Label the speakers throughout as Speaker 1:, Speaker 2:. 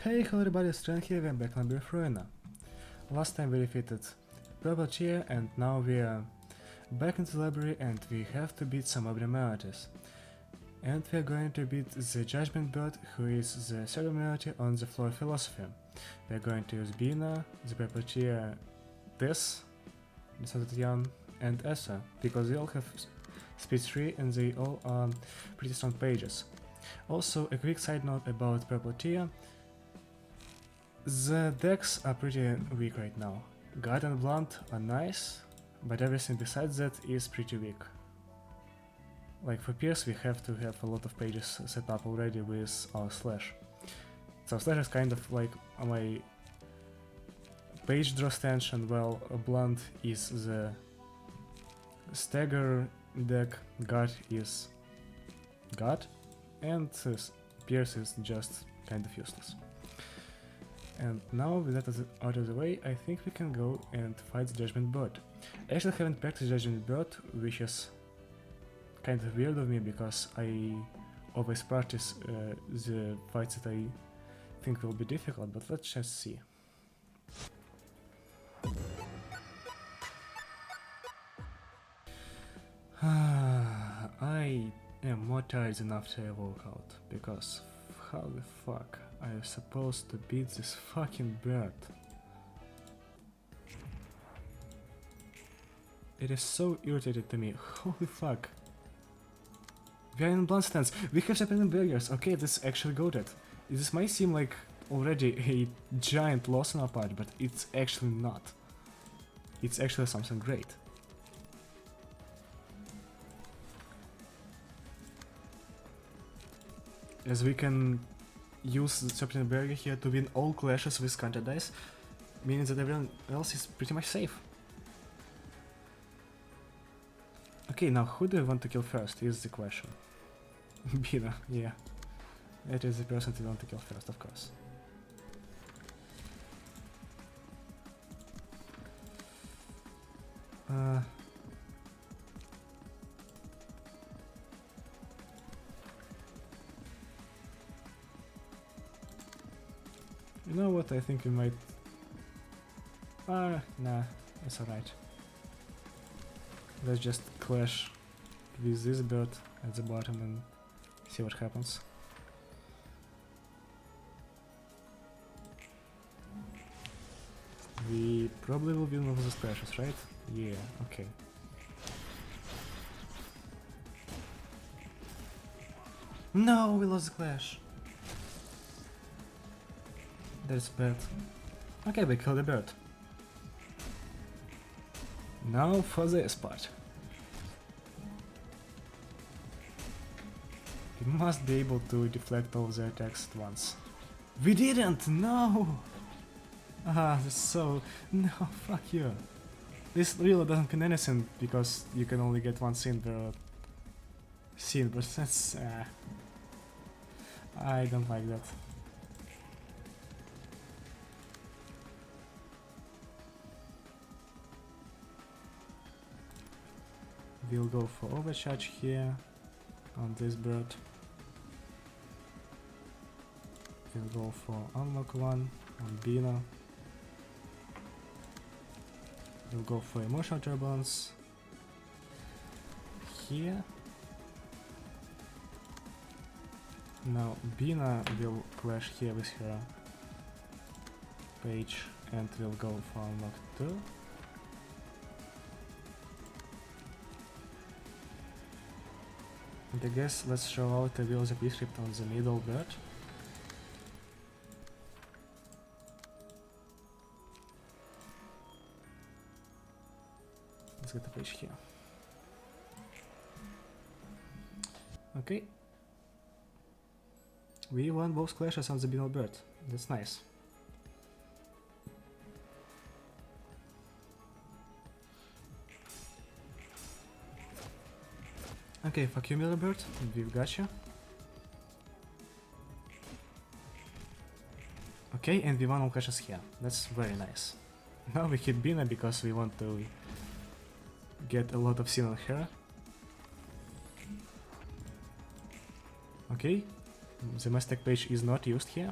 Speaker 1: Hey, hello everybody, Strand here, we're back on Ruina. Last time we defeated Purple Chair and now we are back into the library and we have to beat some abnormalities. And we are going to beat the Judgement Bird, who is the third abnormality on the floor of philosophy. We are going to use Binah, the Purple Chair, this, Yan, and Essa, because they all have speed 3 and they all are pretty strong pages. Also, a quick side note about Purple Chair. The decks are pretty weak right now. Guard and Blunt are nice, but everything besides that is pretty weak. Like for Pierce we have to have a lot of pages set up already with our Slash. So Slash is kind of like my page draw extension, while Blunt is the stagger deck, Guard is Guard, and Pierce is just kind of useless. And now with that out of the way, I think we can go and fight the Judgement Bird. I actually haven't practiced Judgement Bird, which is kind of weird of me because I always practice the fights that I think will be difficult, but let's just see. I am more tired than after I woke out, because how the fuck are you supposed to beat this fucking bird? It is so irritating to me, holy fuck. We are in blunt stance, we have separate barriers, okay, this actually goated. This might seem like already a giant loss on our part, but it's actually not. It's actually something great. As we can use the Serpentine Barrier here to win all clashes with counter dice, meaning that everyone else is pretty much safe. Okay, now who do I want to kill first is the question. Binah, yeah. It is the person we want to kill first, of course. You know what, I think we might... nah, it's alright. Let's just clash with this bird at the bottom and see what happens. We probably will win one of the clashes, right? Yeah, okay. No, we lost the clash! That's bad. Okay, we killed the bird. Now for this part. We must be able to deflect all the attacks at once. We didn't! No! Ah, that's so... No, fuck you. This really doesn't mean anything because you can only get one scene per scene, but that's... I don't like that. We'll go for overcharge here on this bird. We'll go for unlock one on Binah. We'll go for emotional turbulence here. Now Binah will clash here with her page and we'll go for unlock 2. And I guess let's show out the Will of the script on the middle bird. Let's get the page here. Okay. We won both clashes on the middle bird. That's nice. Okay, fuck you, middle bird. We've got you. Okay, and we won all clashes here. That's very nice. Now we hit Binah because we want to get a lot of scene on her. Okay, the Mustang page is not used here.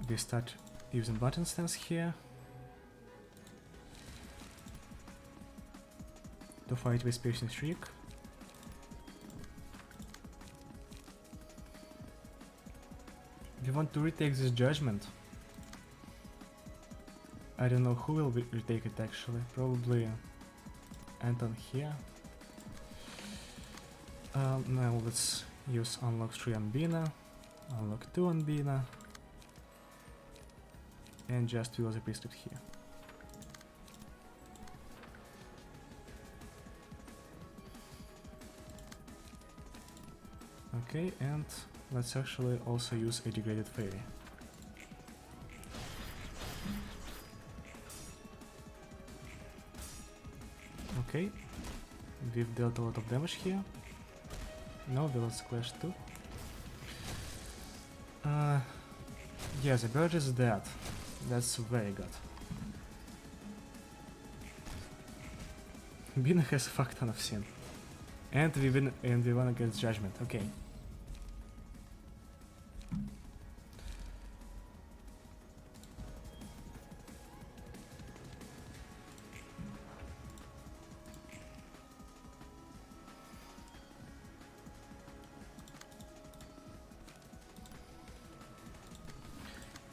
Speaker 1: we start using button stance here to fight with piercing shriek. We want to retake this judgment. I don't know who will retake it actually. Probably Anton here. Now let's use unlock 3 on Binah, unlock 2 on Binah, and just use the priesthood here. Okay, and let's actually also use a degraded fairy. Okay, we've dealt a lot of damage here. No, let's clash too. Yeah, the bird is dead. That's very good. Binah has a fuck ton of sin. And we win, and we won against Judgment. Okay.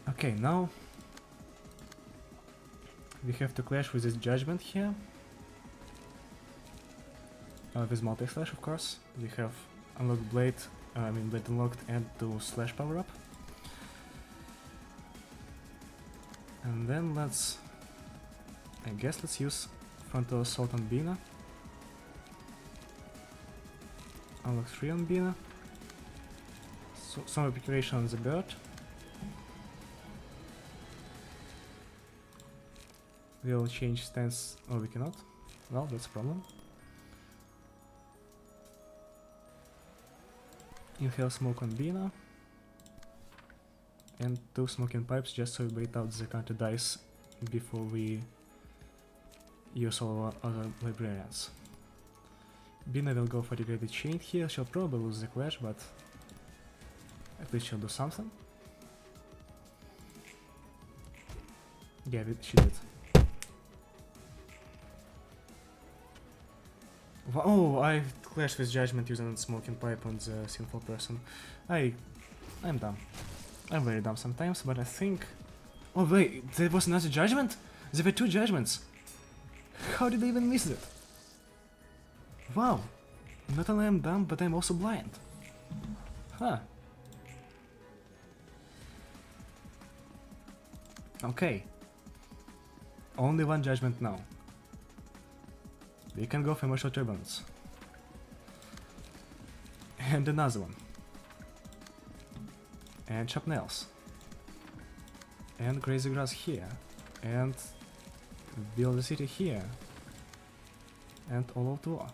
Speaker 1: Okay, now we have to clash with this Judgment here. With multi-slash, of course. We have unlocked blade, blade unlocked and 2 slash power up. And then let's use frontal assault on Binah. Unlock 3 on Binah. So some evacuation on the bird. We'll change stance, or we cannot. Well, that's a problem. Inhale smoke on Binah. And 2 smoking pipes just so we bait out the counter dice before we use all our other librarians. Binah will go for degraded chain here. She'll probably lose the clash, but at least she'll do something. Yeah, she did. Oh, I clashed with Judgment using smoking pipe on the sinful person. I'm dumb. I'm very dumb sometimes, but I think... Oh wait, there was another Judgment? There were 2 Judgments! How did I even miss it? Wow! Not only I'm dumb, but I'm also blind. Huh. Okay. Only 1 Judgment now. We can go for Emotional Turbulence. And another one. And Chop Nails. And Crazy Grass here. And Build the City here. And All Out War.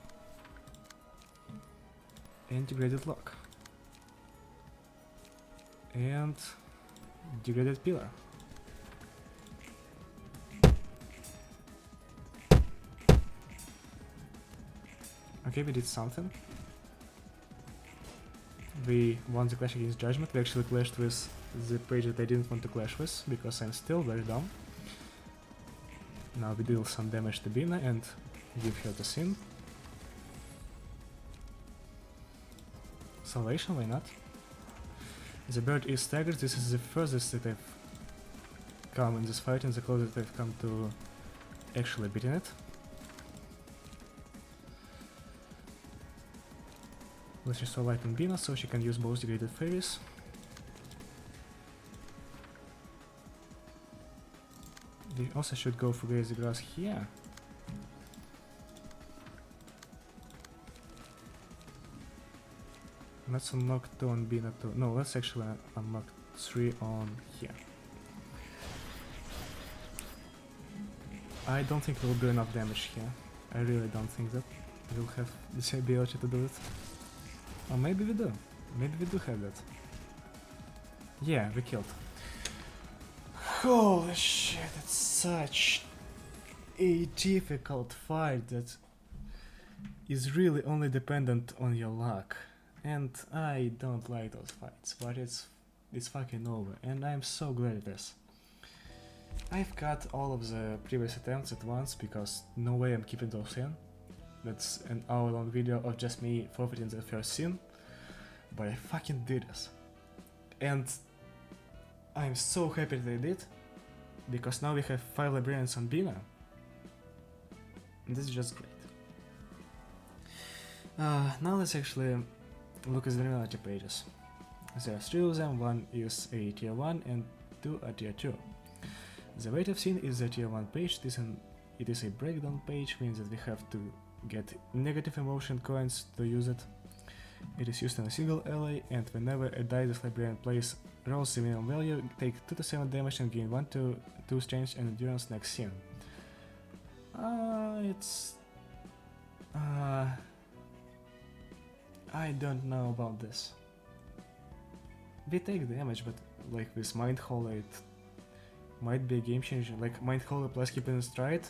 Speaker 1: And Degraded Lock. And Degraded Pillar. Okay, we did something. We won the clash against Judgment. We actually clashed with the page that I didn't want to clash with, because I'm still very dumb. Now we deal some damage to Binah and give her the sin. Salvation, why not? The bird is staggered. This is the furthest that I've come in this fight and the closest I've come to actually beating it. Let's restore light on Binah so she can use both degraded fairies. We also should go for Crazy Grass here. Let's unlock 2 on Binah too. No, let's actually unlock 3 on here. I don't think we'll do enough damage here. I really don't think that we'll have the ability to do it. Or maybe we do. Maybe we do have that. Yeah, we killed. Holy shit, it's such a difficult fight that is really only dependent on your luck. And I don't like those fights, but it's it's fucking over, and I'm so glad it is. I've cut all of the previous attempts at once because no way I'm keeping those in. That's an hour-long video of just me forfeiting the first scene, but I fucking did this. And I'm so happy that I did, because now we have 5 librarians on Binah. And this is just great. Now let's actually look at the reality pages. There are 3 of them, one is a tier 1 and 2 are tier 2. The weight of scene is the tier 1 page. It is a breakdown page, means that we have to get negative emotion coins to use it. It is used on a single ally, and whenever a die this librarian plays rolls the minimum value, take 2 to 7 damage and gain 1 to 2 strength and endurance next scene. I don't know about this. We take damage, but like with Mind Hollow it might be a game changer. Like Mind Hollow plus keeping in stride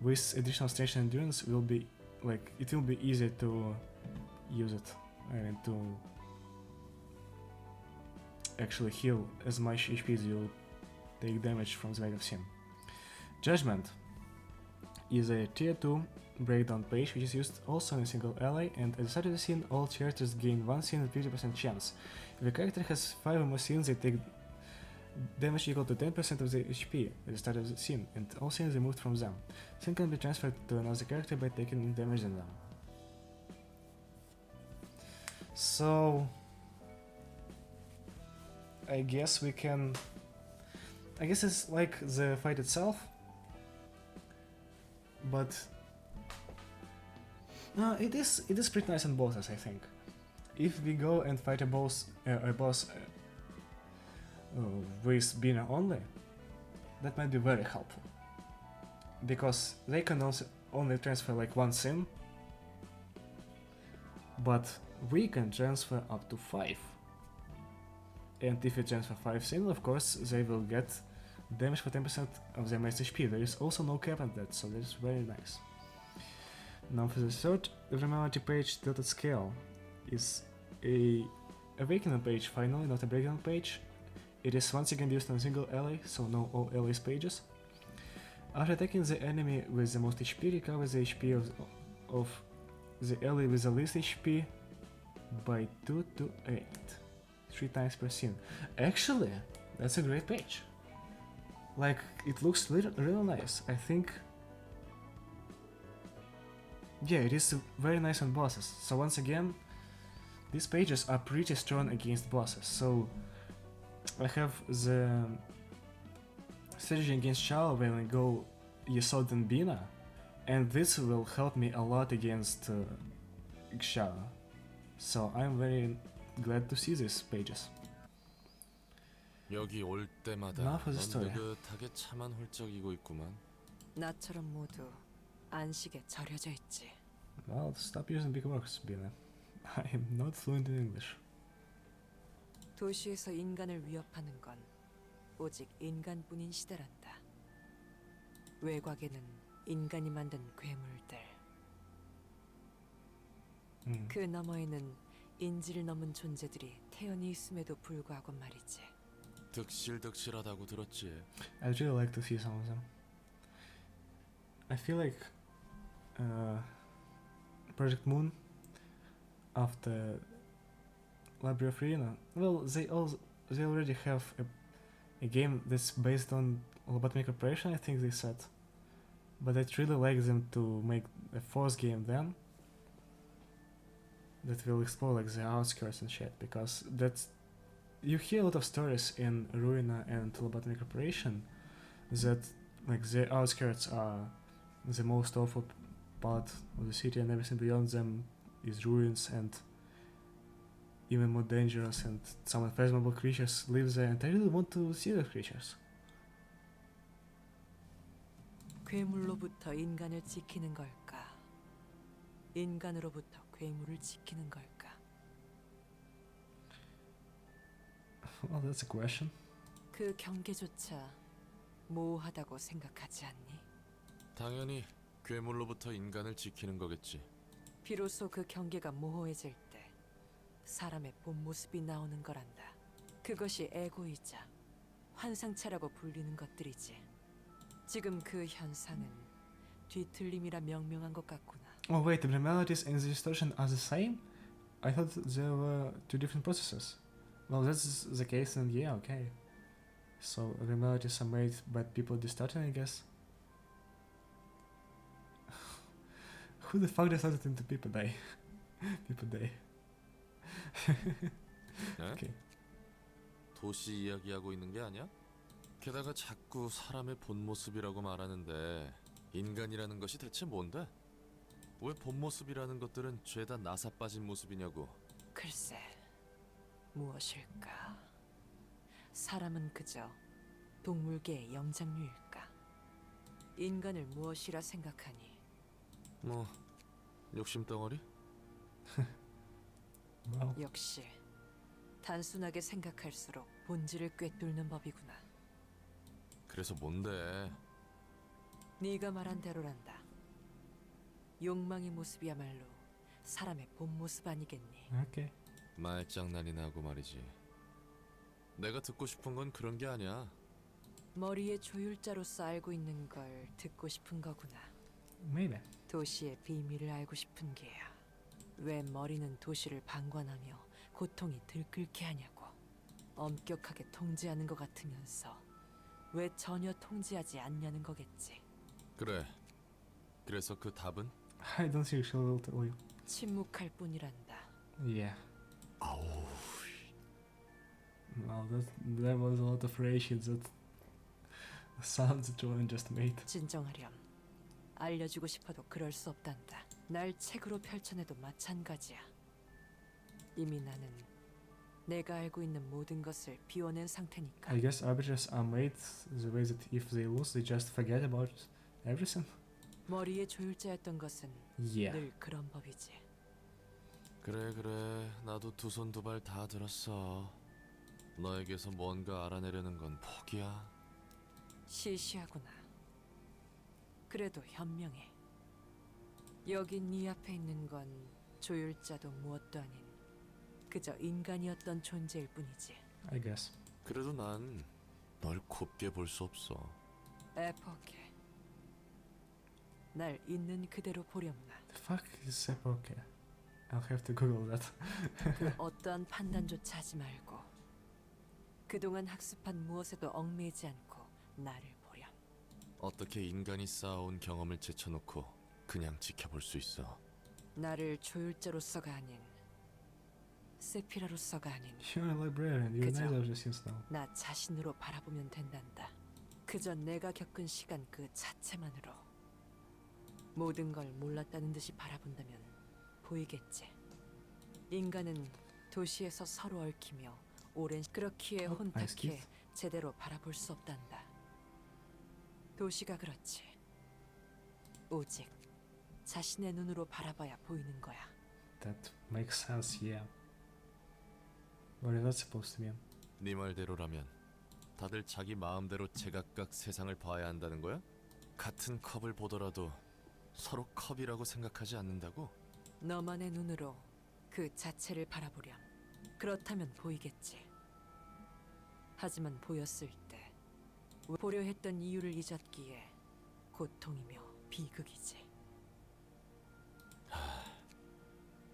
Speaker 1: with additional strength and endurance will be like, it will be easier to use it and to actually heal as much HP as you take damage from the weight of sin. Judgment is a tier 2 breakdown page which is used also on a single ally, and at the start of the scene all characters gain 1 scene and 50% chance. If a character has 5 or more scenes, they take damage equal to 10% of the HP at the start of the scene, and all scenes removed from them. Scene can be transferred to another character by taking damage in them. So I guess it's like the fight itself, but it is pretty nice on bosses, I think. If we go and fight a boss with Binah only, that might be very helpful, because they can also only transfer like 1 sim, but we can transfer up to 5. And if we transfer 5 sim, of course they will get damage for 10% of their max HP. There is also no cap on that, so that is very nice. Now for the third reality page, Tilted Scale is a awakening page finally, not a breakdown page. It is once again used on a single ally, so no all allies pages. After attacking the enemy with the most HP, recovers the HP of the ally with the least HP by 2 to 8. 3 times per scene. Actually, that's a great page. Like, it looks really nice. I think... yeah, it is very nice on bosses. So once again, these pages are pretty strong against bosses. So I have the strategy against Shala when I go Yesod and Binah, and this will help me a lot against Shala. So I'm very glad to see these pages.
Speaker 2: 여기 올 때마다
Speaker 1: Now for the story.
Speaker 2: 느긋하게 차만 훌쩍이고 있구만.
Speaker 3: 나처럼 모두 안식에 절여져 있지.
Speaker 1: Well, stop using big words, Binah. I am not fluent in English.
Speaker 3: 도시에서 인간을 위협하는 건 오직 인간뿐인 시대란다. 외곽에는 인간이 만든 괴물들. 그 너머에는 인지를 넘은 존재들이 태연히 있음에도 불구하고 말이지.
Speaker 2: 득실득실하다고 들었지.
Speaker 1: I'd really like to see some of them. I feel like Project Moon after Library of Ruina, well, they already have a game that's based on lobotomy corporation, I think they said, but I'd really like them to make a 4th game then that will explore like the outskirts and shit, because that's, you hear a lot of stories in Ruina and lobotomy corporation that like the outskirts are the most awful part of the city, and everything beyond them is ruins and even more dangerous, and some unfathomable creatures live there, and I really want to see those creatures.
Speaker 3: 괴물로부터 인간을 지키는 걸까? 인간으로부터 괴물을 지키는 걸까?
Speaker 1: Well, that's a question.
Speaker 3: 그 경계조차 모호하다고 생각하지 않니?
Speaker 2: 당연히 괴물로부터 인간을 지키는 거겠지.
Speaker 3: 비로소 그 경계가 모호해질 때 사람의 본 모습이 나오는 거란다. 그것이 에고이자 환상체라고 불리는 것들이지. 지금 그 현상은 뒤틀림이라 명명한 것 같구나.
Speaker 1: Oh wait, the melodies and the distortion are the same? I thought there were two different processes. Well, that's the case, and yeah, okay. So the melodies are made by people distorting, I guess. Who the fuck distorted into people die? people die.
Speaker 2: 네?
Speaker 1: Okay.
Speaker 2: 도시 이야기하고 있는 게 아니야? 게다가 자꾸 사람의 본 모습이라고 말하는데 인간이라는 것이 대체 뭔데? 왜 본 모습이라는 것들은 죄다 나사 빠진 모습이냐고.
Speaker 3: 글쎄, 무엇일까? 사람은 그저 동물계의 영장류일까? 인간을 무엇이라 생각하니?
Speaker 2: 뭐 욕심덩어리?
Speaker 1: Wow.
Speaker 3: 역시 단순하게 생각할수록 본질을 꿰뚫는 법이구나.
Speaker 2: 그래서 뭔데?
Speaker 3: 네가 말한 대로란다. 욕망의 모습이야말로 사람의 본 모습 아니겠니?
Speaker 1: Okay.
Speaker 2: 말장난이 나고 말이지. 내가 듣고 싶은 건 그런 게 아니야.
Speaker 3: 머리의 조율자로서 알고 있는 걸 듣고 싶은 거구나.
Speaker 1: Maybe.
Speaker 3: 도시의 비밀을 알고 싶은 게야. 왜 머리는 도시를 방관하며 고통이 들끓게 하냐고. 엄격하게 통제하는 것 같으면서 왜 전혀 통제하지 않냐는 거겠지.
Speaker 2: 그래. 그래서 그 답은?
Speaker 1: I don't think she will tell you.
Speaker 3: 침묵할 뿐이란다.
Speaker 1: Yeah.
Speaker 2: 아우.
Speaker 1: Well, that was a lot of rage that sounds that Joan just made.
Speaker 3: 진정하렴. 알려주고 싶어도 그럴 수 없단다. 날 책으로 펼쳐내도 마찬가지야. 이미 나는 내가 알고 있는 모든 것을 비워낸 상태니까.
Speaker 1: I guess arbiters are made the way that if they lose, they just forget about everything.
Speaker 3: 머리의 조율자였던 것은
Speaker 1: Yeah.
Speaker 3: 늘 그런 법이지.
Speaker 2: 그래. 나도 두 손 두 발 다 들었어. 너에게서 뭔가 알아내려는 건 포기야.
Speaker 3: 시시하구나. 그래도 현명해. 여기 네 앞에 있는 건 조율자도 무엇도 아닌 그저 인간이었던 존재일 뿐이지.
Speaker 1: I guess.
Speaker 2: 그래도 난 널 곱게 볼 수 없어.
Speaker 3: 에포케. 날 있는 그대로 보려무나.
Speaker 1: The fuck is okay. I'll have to Google that.
Speaker 3: 그 어떠한 판단조차 하지 말고 그동안 학습한 무엇에도 얽매이지 않고 나를 보렴.
Speaker 2: 어떻게 인간이 쌓아온 경험을 제쳐놓고 그냥 지켜볼 수 있어.
Speaker 3: 나를 조율자로서가 아닌 세피라로서가 아닌
Speaker 1: You're a librarian. You
Speaker 3: 그죠.
Speaker 1: know those things now.
Speaker 3: 나 자신으로 바라보면 된단다. 그저 내가 겪은 시간 그 자체만으로 모든 걸 몰랐다는 듯이 바라본다면 보이겠지. 인간은 도시에서 서로 얽히며 오랜 그렇기에
Speaker 1: nice
Speaker 3: 혼탁해
Speaker 1: kiss.
Speaker 3: 제대로 바라볼 수 없단다. 도시가 그렇지. 오직 자신의 눈으로 바라봐야 보이는 거야.
Speaker 1: That makes sense. Yeah. What is that supposed to mean?
Speaker 2: 네 말대로라면 다들 자기 마음대로 제각각 세상을 봐야 한다는 거야? 같은 컵을 보더라도 서로 컵이라고 생각하지 않는다고?
Speaker 3: 너만의 눈으로 그 자체를 바라보렴. 그렇다면 보이겠지. 하지만 보였을 때 보려 했던 이유를 잊었기에 고통이며 비극이지.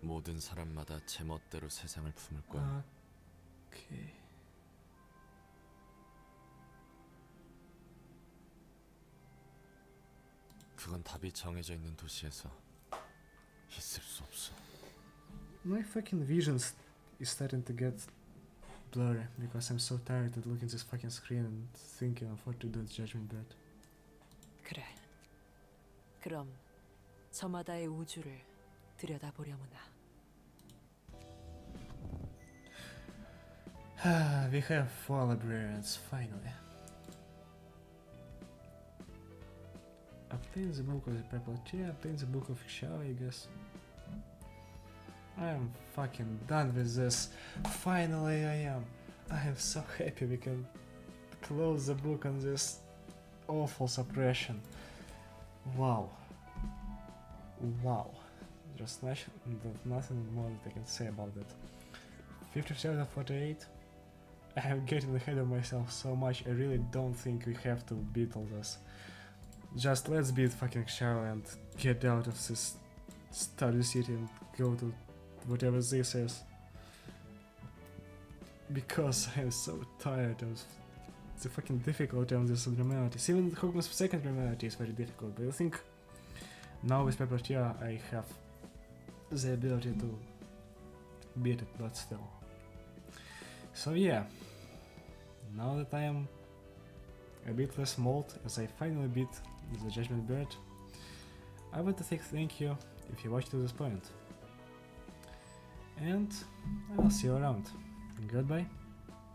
Speaker 2: 모든 사람마다 제멋대로 세상을 품을 거야.
Speaker 1: Okay.
Speaker 2: 그건 답이 정해져 있는 도시에서 있을 수 없어.
Speaker 1: My fucking visions is starting to get blurry because I'm so tired of looking at this fucking screen and thinking of what to do with Judgement Bird.
Speaker 3: 그래. 그럼 저마다의 우주를 들여다보려무나.
Speaker 1: We have 4 librarians, finally. Obtain the book of the purple chair, obtain the book of Xiao, I guess. I am fucking done with this. Finally I am. I am so happy we can close the book on this awful suppression. Wow. Wow. Just nothing more that I can say about that. 57 out of 48. I'm getting ahead of myself so much. I really don't think we have to beat all this. Just let's beat fucking Shao and get out of this study city and go to whatever this is. Because I'm so tired of the fucking difficulty on this abnormalities. Even Hogman's second abnormality is very difficult, but I think now with Pepper Tier I have the ability to beat it, but still. So yeah, now that I am a bit less mauled as I finally beat the Judgement Bird, I want to say thank you if you watched to this point. And I'll see you around. Goodbye.